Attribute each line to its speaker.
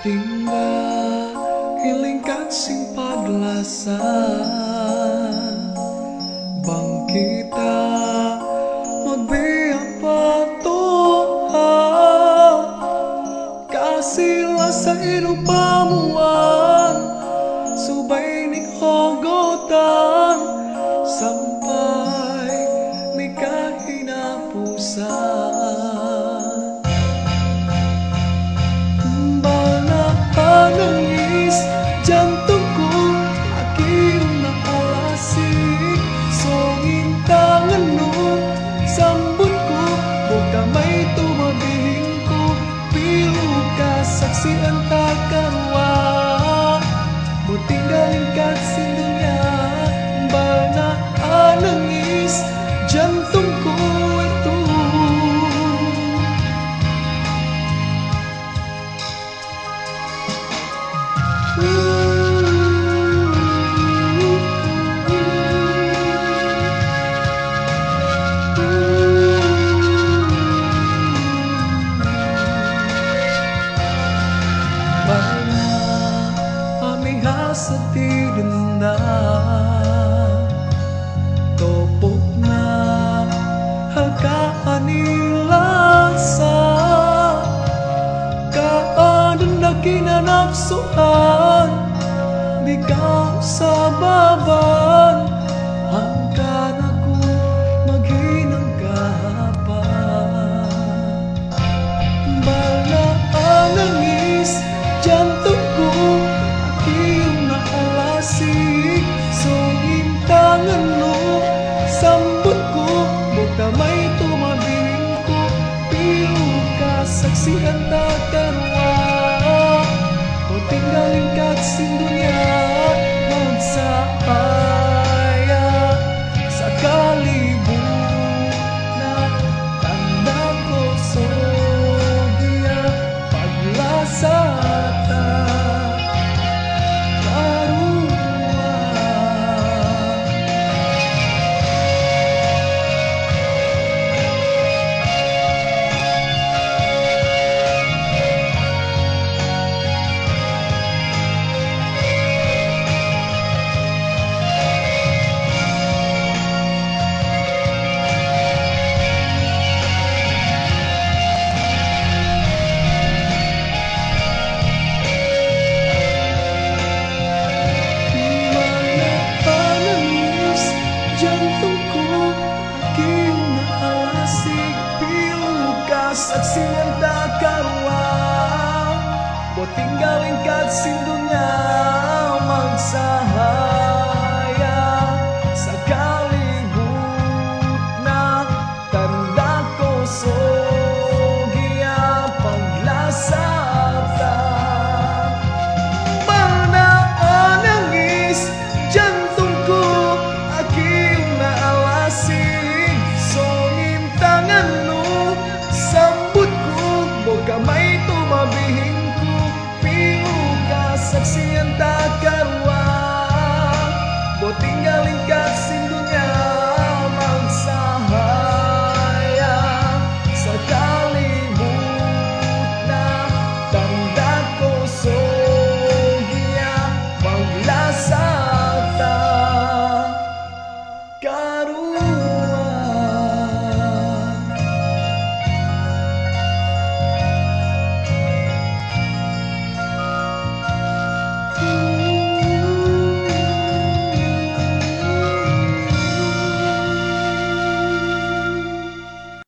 Speaker 1: tinggal hilingkan sing paglasa bang kita magbiyak patuha kasila sa inupamuan subay ni hogotan sampai ni kahinapusan bana nangis jantungku aking nakalasik songin tanganmu sambutku buka may tumabingku pilu ka saksi ang takarwa mo tinggalin ka sindunya bana nangis jantungku itu aming hasad di denda topok na hagkaanilasa kaadan na kinanapsuhan di ka sa baban hanggang ako maghinang kahapan bala ang nangis jantungku aking naalasik songin tanganmu sambutku buka may tumabingko pilu ka saksi ang takarwa o tinggalin ka sindunya magsapaya sa kalibunan tanda ko sogiya paglasata saksi ang takarwa mo tinggalin ka sindunya magsaha